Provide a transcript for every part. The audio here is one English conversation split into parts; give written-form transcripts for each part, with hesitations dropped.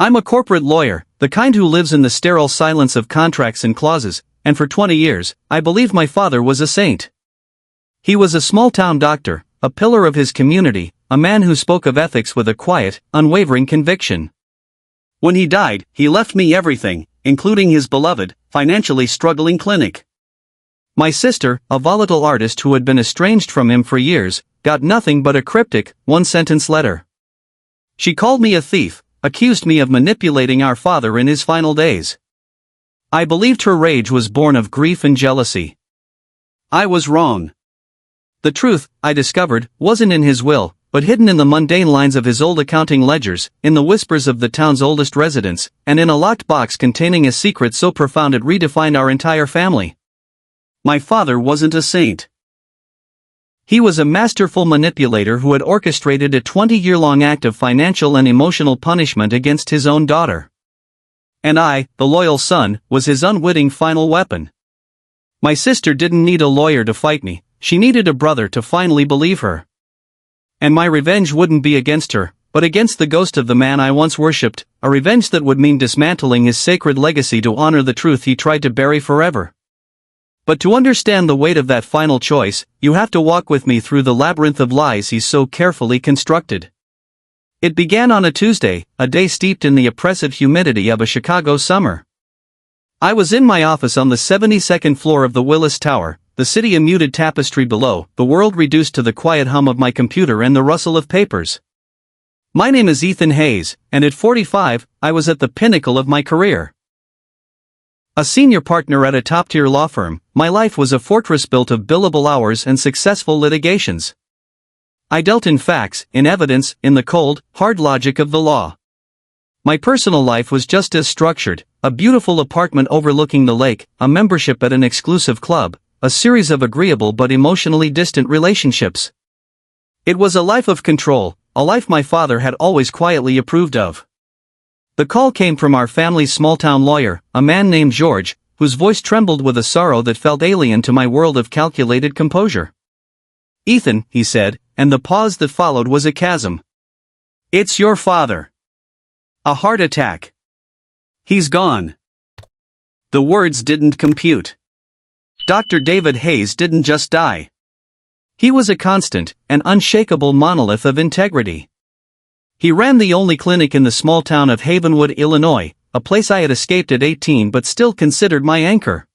I'm a corporate lawyer, the kind who lives in the sterile silence of contracts and clauses, and for 20 years, I believed my father was a saint. He was a small-town doctor, a pillar of his community, a man who spoke of ethics with a quiet, unwavering conviction. When he died, he left me everything, including his beloved, financially struggling clinic. My sister, a volatile artist who had been estranged from him for years, got nothing but a cryptic, one-sentence letter. She called me a thief, accused me of manipulating our father in his final days. I believed her rage was born of grief and jealousy. I was wrong. The truth, I discovered, wasn't in his will, but hidden in the mundane lines of his old accounting ledgers, in the whispers of the town's oldest residents, and in a locked box containing a secret so profound it redefined our entire family. My father wasn't a saint. He was a masterful manipulator who had orchestrated a 20-year-long act of financial and emotional punishment against his own daughter. And I, the loyal son, was his unwitting final weapon. My sister didn't need a lawyer to fight me, she needed a brother to finally believe her. And my revenge wouldn't be against her, but against the ghost of the man I once worshipped, a revenge that would mean dismantling his sacred legacy to honor the truth he tried to bury forever. But to understand the weight of that final choice, you have to walk with me through the labyrinth of lies he's so carefully constructed. It began on a Tuesday, a day steeped in the oppressive humidity of a Chicago summer. I was in my office on the 72nd floor of the Willis Tower, the city a muted tapestry below, the world reduced to the quiet hum of my computer and the rustle of papers. My name is Ethan Hayes, and at 45, I was at the pinnacle of my career. A senior partner at a top-tier law firm, my life was a fortress built of billable hours and successful litigations. I dealt in facts, in evidence, in the cold, hard logic of the law. My personal life was just as structured, a beautiful apartment overlooking the lake, a membership at an exclusive club, a series of agreeable but emotionally distant relationships. It was a life of control, a life my father had always quietly approved of. The call came from our family's small-town lawyer, a man named George, whose voice trembled with a sorrow that felt alien to my world of calculated composure. "Ethan," he said, and the pause that followed was a chasm. "It's your father. A heart attack. He's gone." The words didn't compute. Dr. David Hayes didn't just die. He was a constant, an unshakable monolith of integrity. He ran the only clinic in the small town of Havenwood, Illinois, a place I had escaped at 18 but still considered my anchor.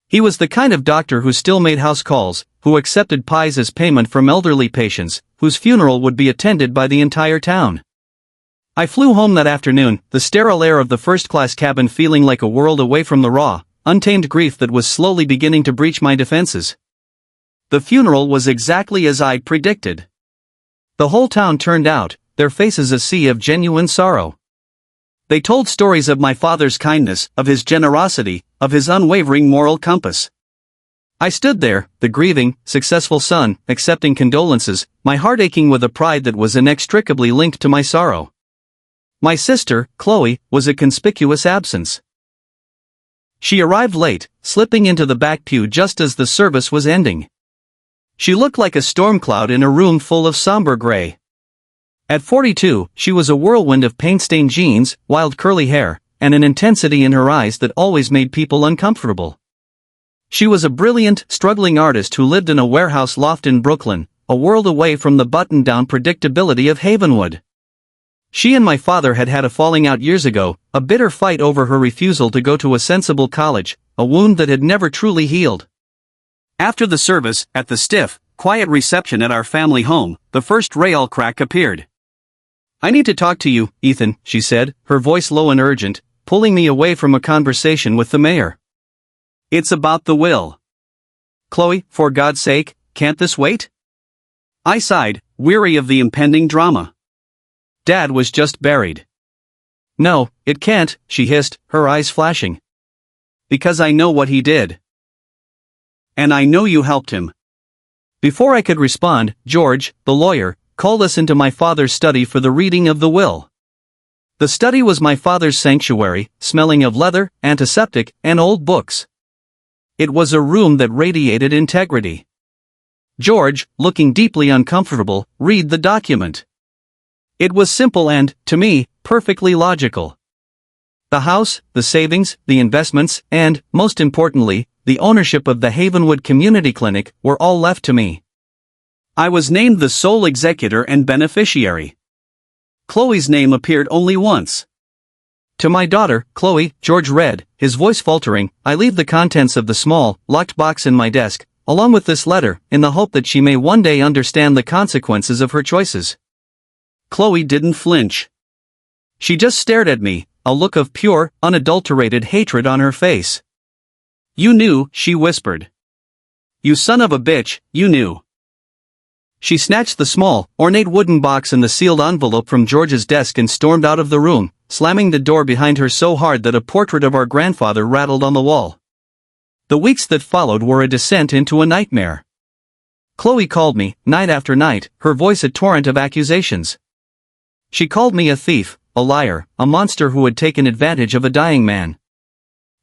He was the kind of doctor who still made house calls, who accepted pies as payment from elderly patients, whose funeral would be attended by the entire town. I flew home that afternoon, the sterile air of the first-class cabin feeling like a world away from the raw, untamed grief that was slowly beginning to breach my defenses. The funeral was exactly as I'd predicted. The whole town turned out, their faces a sea of genuine sorrow. They told stories of my father's kindness, of his generosity, of his unwavering moral compass. I stood there, the grieving, successful son, accepting condolences, my heart aching with a pride that was inextricably linked to my sorrow. My sister, Chloe, was a conspicuous absence. She arrived late, slipping into the back pew just as the service was ending. She looked like a storm cloud in a room full of somber gray. At 42, she was a whirlwind of paint-stained jeans, wild curly hair, and an intensity in her eyes that always made people uncomfortable. She was a brilliant, struggling artist who lived in a warehouse loft in Brooklyn, a world away from the button-down predictability of Havenwood. She and my father had had a falling out years ago, a bitter fight over her refusal to go to a sensible college, a wound that had never truly healed. After the service, at the stiff, quiet reception at our family home, the first rail crack appeared. "I need to talk to you, Ethan," she said, her voice low and urgent, pulling me away from a conversation with the mayor. "It's about the will." "Chloe, for God's sake, can't this wait?" I sighed, weary of the impending drama. Dad was just buried. "No, it can't," she hissed, her eyes flashing. "Because I know what he did. And I know you helped him." Before I could respond, George, the lawyer, called us into my father's study for the reading of the will. The study was my father's sanctuary, smelling of leather, antiseptic, and old books. It was a room that radiated integrity. George, looking deeply uncomfortable, read the document. It was simple and, to me, perfectly logical. The house, the savings, the investments, and, most importantly, the ownership of the Havenwood Community Clinic were all left to me. I was named the sole executor and beneficiary. Chloe's name appeared only once. To my daughter, Chloe, George read, his voice faltering, I leave the contents of the small, locked box in my desk, along with this letter, in the hope that she may one day understand the consequences of her choices. Chloe didn't flinch. She just stared at me, a look of pure, unadulterated hatred on her face. You knew, she whispered. You son of a bitch, you knew. She snatched the small, ornate wooden box and the sealed envelope from George's desk and stormed out of the room, slamming the door behind her so hard that a portrait of our grandfather rattled on the wall. The weeks that followed were a descent into a nightmare. Chloe called me, night after night, her voice a torrent of accusations. She called me a thief, a liar, a monster who had taken advantage of a dying man.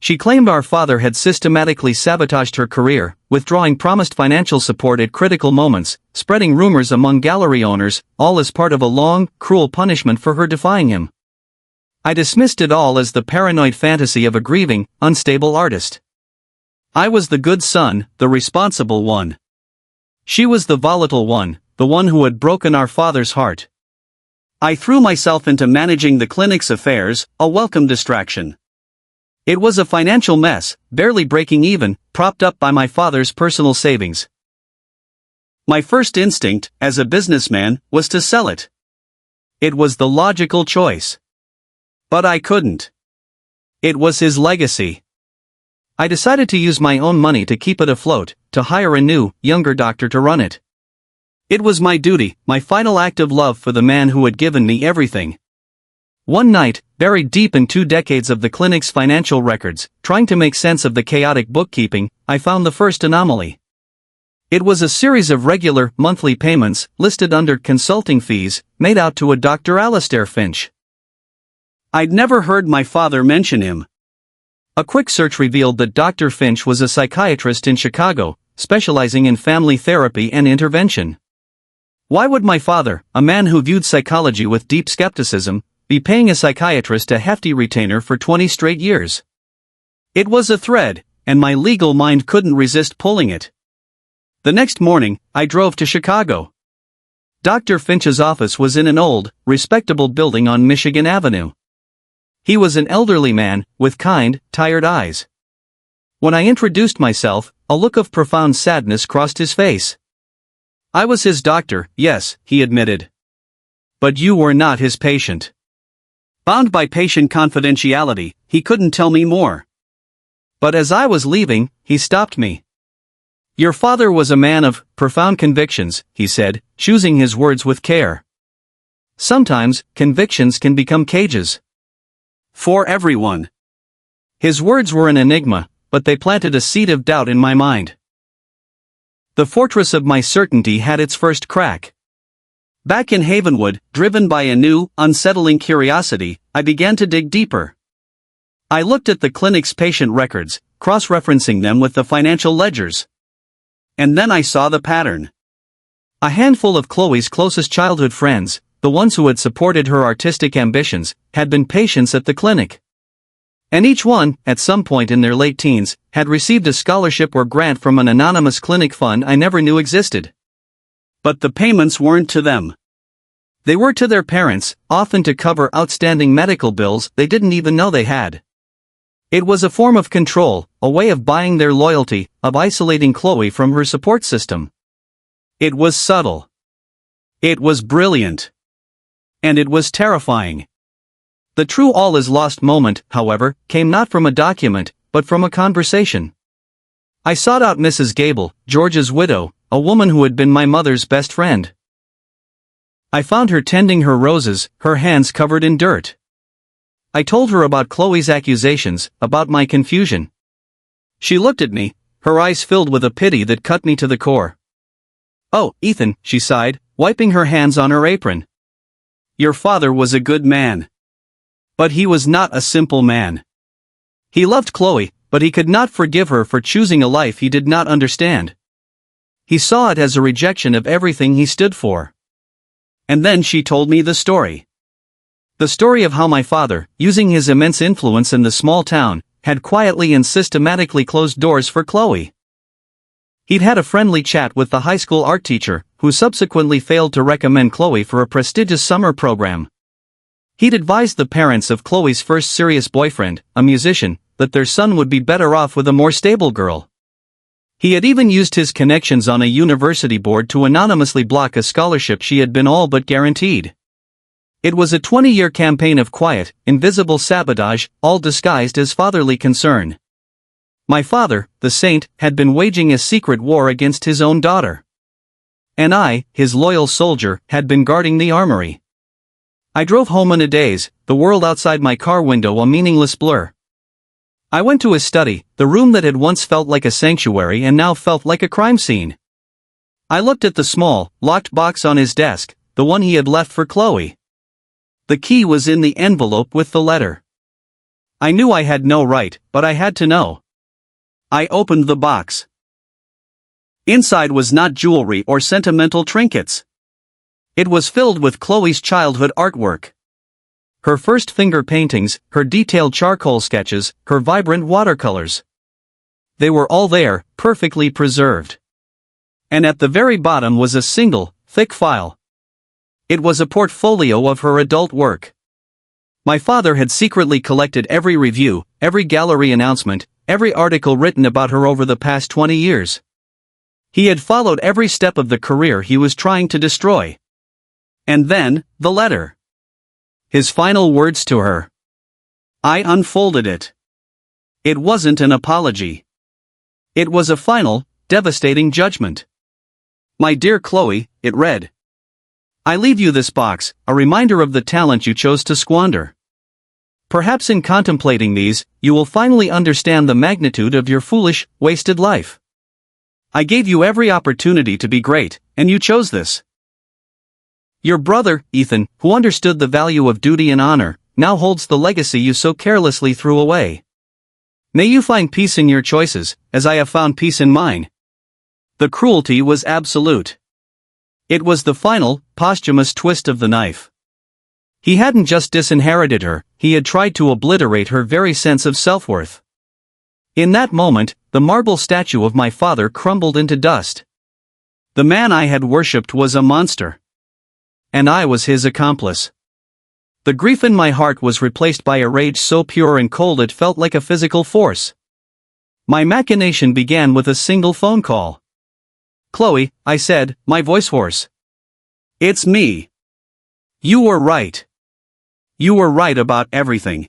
She claimed our father had systematically sabotaged her career, withdrawing promised financial support at critical moments, spreading rumors among gallery owners, all as part of a long, cruel punishment for her defying him. I dismissed it all as the paranoid fantasy of a grieving, unstable artist. I was the good son, the responsible one. She was the volatile one, the one who had broken our father's heart. I threw myself into managing the clinic's affairs, a welcome distraction. It was a financial mess, barely breaking even, propped up by my father's personal savings. My first instinct, as a businessman, was to sell it. It was the logical choice. But I couldn't. It was his legacy. I decided to use my own money to keep it afloat, to hire a new, younger doctor to run it. It was my duty, my final act of love for the man who had given me everything. One night, buried deep in 2 decades of the clinic's financial records, trying to make sense of the chaotic bookkeeping, I found the first anomaly. It was a series of regular, monthly payments, listed under consulting fees, made out to a Dr. Alastair Finch. I'd never heard my father mention him. A quick search revealed that Dr. Finch was a psychiatrist in Chicago, specializing in family therapy and intervention. Why would my father, a man who viewed psychology with deep skepticism, be paying a psychiatrist a hefty retainer for 20 straight years? It was a thread, and my legal mind couldn't resist pulling it. The next morning, I drove to Chicago. Dr. Finch's office was in an old, respectable building on Michigan Avenue. He was an elderly man, with kind, tired eyes. When I introduced myself, a look of profound sadness crossed his face. I was his doctor, yes, he admitted. But you were not his patient. Bound by patient confidentiality, he couldn't tell me more. But as I was leaving, he stopped me. Your father was a man of profound convictions, he said, choosing his words with care. Sometimes, convictions can become cages. For everyone. His words were an enigma, but they planted a seed of doubt in my mind. The fortress of my certainty had its first crack. Back in Havenwood, driven by a new, unsettling curiosity, I began to dig deeper. I looked at the clinic's patient records, cross-referencing them with the financial ledgers. And then I saw the pattern. A handful of Chloe's closest childhood friends, the ones who had supported her artistic ambitions, had been patients at the clinic. And each one, at some point in their late teens, had received a scholarship or grant from an anonymous clinic fund I never knew existed. But the payments weren't to them. They were to their parents, often to cover outstanding medical bills they didn't even know they had. It was a form of control, a way of buying their loyalty, of isolating Chloe from her support system. It was subtle. It was brilliant. And it was terrifying. The true all-is-lost moment, however, came not from a document, but from a conversation. I sought out Mrs. Gable, George's widow, a woman who had been my mother's best friend. I found her tending her roses, her hands covered in dirt. I told her about Chloe's accusations, about my confusion. She looked at me, her eyes filled with a pity that cut me to the core. "Oh, Ethan," she sighed, wiping her hands on her apron. "Your father was a good man. But he was not a simple man. He loved Chloe, but he could not forgive her for choosing a life he did not understand. He saw it as a rejection of everything he stood for." And then she told me the story. The story of how my father, using his immense influence in the small town, had quietly and systematically closed doors for Chloe. He'd had a friendly chat with the high school art teacher, who subsequently failed to recommend Chloe for a prestigious summer program. He'd advised the parents of Chloe's first serious boyfriend, a musician, that their son would be better off with a more stable girl. He had even used his connections on a university board to anonymously block a scholarship she had been all but guaranteed. It was a 20-year campaign of quiet, invisible sabotage, all disguised as fatherly concern. My father, the saint, had been waging a secret war against his own daughter. And I, his loyal soldier, had been guarding the armory. I drove home in a daze, the world outside my car window a meaningless blur. I went to his study, the room that had once felt like a sanctuary and now felt like a crime scene. I looked at the small, locked box on his desk, the one he had left for Chloe. The key was in the envelope with the letter. I knew I had no right, but I had to know. I opened the box. Inside was not jewelry or sentimental trinkets. It was filled with Chloe's childhood artwork. Her first finger paintings, her detailed charcoal sketches, her vibrant watercolors. They were all there, perfectly preserved. And at the very bottom was a single, thick file. It was a portfolio of her adult work. My father had secretly collected every review, every gallery announcement, every article written about her over the past 20 years. He had followed every step of the career he was trying to destroy. And then, the letter. His final words to her. I unfolded it. It wasn't an apology. It was a final, devastating judgment. My dear Chloe, it read. I leave you this box, a reminder of the talent you chose to squander. Perhaps in contemplating these, you will finally understand the magnitude of your foolish, wasted life. I gave you every opportunity to be great, and you chose this. Your brother, Ethan, who understood the value of duty and honor, now holds the legacy you so carelessly threw away. May you find peace in your choices, as I have found peace in mine. The cruelty was absolute. It was the final, posthumous twist of the knife. He hadn't just disinherited her, he had tried to obliterate her very sense of self-worth. In that moment, the marble statue of my father crumbled into dust. The man I had worshipped was a monster. And I was his accomplice. The grief in my heart was replaced by a rage so pure and cold it felt like a physical force. My machination began with a single phone call. Chloe, I said, my voice hoarse. It's me. You were right. You were right about everything.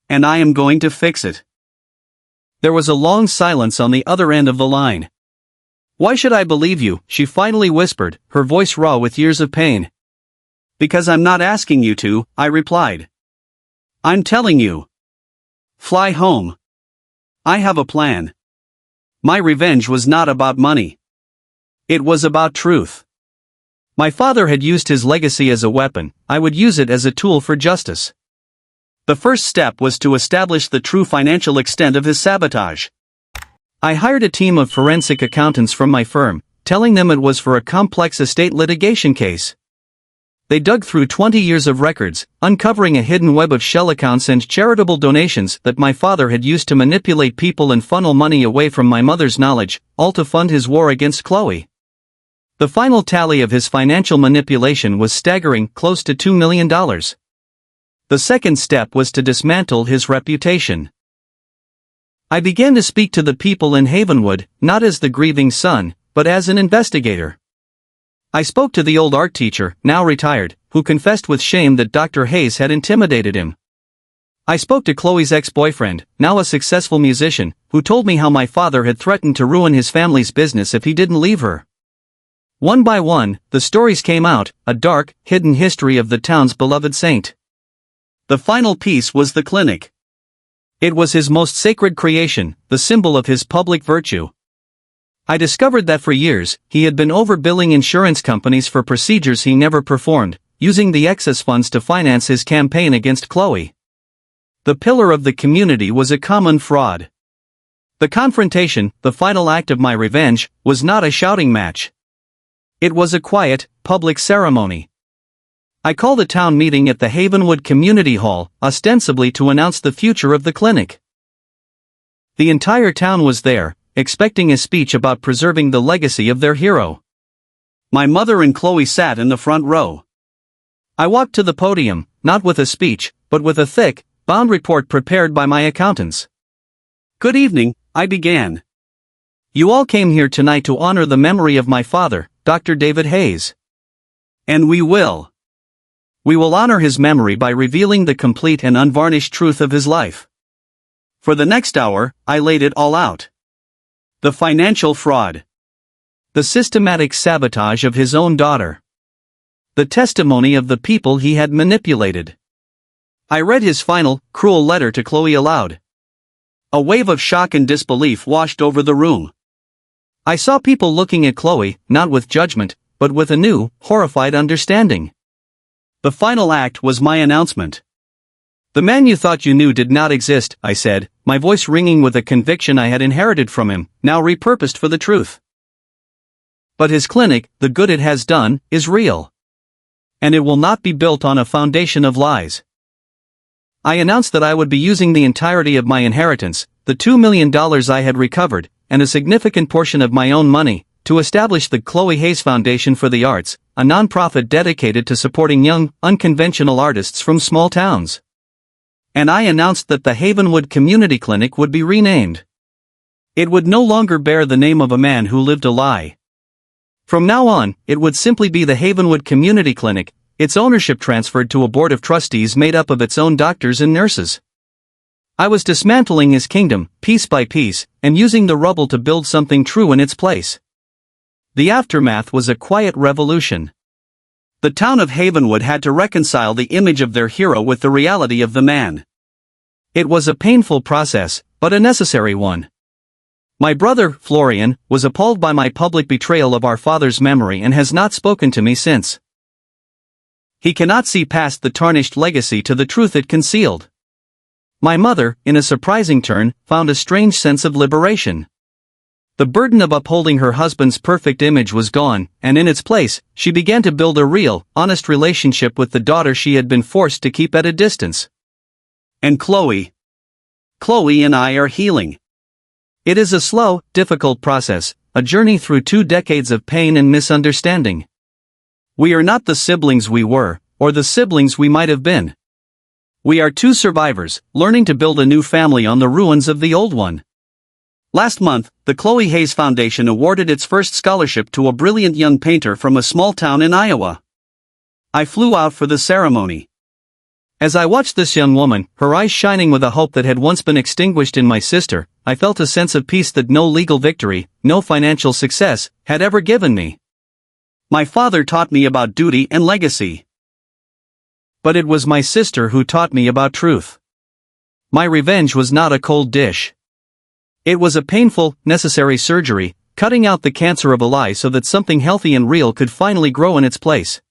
And I am going to fix it. There was a long silence on the other end of the line. Why should I believe you? She finally whispered, her voice raw with years of pain. Because I'm not asking you to, I replied. I'm telling you. Fly home. I have a plan. My revenge was not about money. It was about truth. My father had used his legacy as a weapon, I would use it as a tool for justice. The first step was to establish the true financial extent of his sabotage. I hired a team of forensic accountants from my firm, telling them it was for a complex estate litigation case. They dug through 20 years of records, uncovering a hidden web of shell accounts and charitable donations that my father had used to manipulate people and funnel money away from my mother's knowledge, all to fund his war against Chloe. The final tally of his financial manipulation was staggering, close to $2 million. The second step was to dismantle his reputation. I began to speak to the people in Havenwood, not as the grieving son, but as an investigator. I spoke to the old art teacher, now retired, who confessed with shame that Dr. Hayes had intimidated him. I spoke to Chloe's ex-boyfriend, now a successful musician, who told me how my father had threatened to ruin his family's business if he didn't leave her. One by one, the stories came out, a dark, hidden history of the town's beloved saint. The final piece was the clinic. It was his most sacred creation, the symbol of his public virtue. I discovered that for years, he had been overbilling insurance companies for procedures he never performed, using the excess funds to finance his campaign against Chloe. The pillar of the community was a common fraud. The confrontation, the final act of my revenge, was not a shouting match. It was a quiet, public ceremony. I called a town meeting at the Havenwood Community Hall, ostensibly to announce the future of the clinic. The entire town was there, expecting a speech about preserving the legacy of their hero. My mother and Chloe sat in the front row. I walked to the podium, not with a speech, but with a thick, bound report prepared by my accountants. "Good evening," I began. "You all came here tonight to honor the memory of my father, Dr. David Hayes. And we will. We will honor his memory by revealing the complete and unvarnished truth of his life." For the next hour, I laid it all out. The financial fraud. The systematic sabotage of his own daughter. The testimony of the people he had manipulated. I read his final, cruel letter to Chloe aloud. A wave of shock and disbelief washed over the room. I saw people looking at Chloe, not with judgment, but with a new, horrified understanding. The final act was my announcement. "The man you thought you knew did not exist," I said, my voice ringing with a conviction I had inherited from him, now repurposed for the truth. "But his clinic, the good it has done, is real. And it will not be built on a foundation of lies." I announced that I would be using the entirety of my inheritance, the $2 million I had recovered, and a significant portion of my own money, to establish the Chloe Hayes Foundation for the Arts, a non-profit dedicated to supporting young, unconventional artists from small towns. And I announced that the Havenwood Community Clinic would be renamed. It would no longer bear the name of a man who lived a lie. From now on, it would simply be the Havenwood Community Clinic, its ownership transferred to a board of trustees made up of its own doctors and nurses. I was dismantling his kingdom, piece by piece, and using the rubble to build something true in its place. The aftermath was a quiet revolution. The town of Havenwood had to reconcile the image of their hero with the reality of the man. It was a painful process, but a necessary one. My brother, Florian, was appalled by my public betrayal of our father's memory and has not spoken to me since. He cannot see past the tarnished legacy to the truth it concealed. My mother, in a surprising turn, found a strange sense of liberation. The burden of upholding her husband's perfect image was gone, and in its place, she began to build a real, honest relationship with the daughter she had been forced to keep at a distance. And Chloe and I are healing. It is a slow, difficult process, a journey through 2 decades of pain and misunderstanding. We are not the siblings we were, or the siblings we might have been. We are 2 survivors, learning to build a new family on the ruins of the old one. Last month, the Chloe Hayes Foundation awarded its first scholarship to a brilliant young painter from a small town in Iowa. I flew out for the ceremony. As I watched this young woman, her eyes shining with a hope that had once been extinguished in my sister, I felt a sense of peace that no legal victory, no financial success, had ever given me. My father taught me about duty and legacy. But it was my sister who taught me about truth. My revenge was not a cold dish. It was a painful, necessary surgery, cutting out the cancer of a lie so that something healthy and real could finally grow in its place.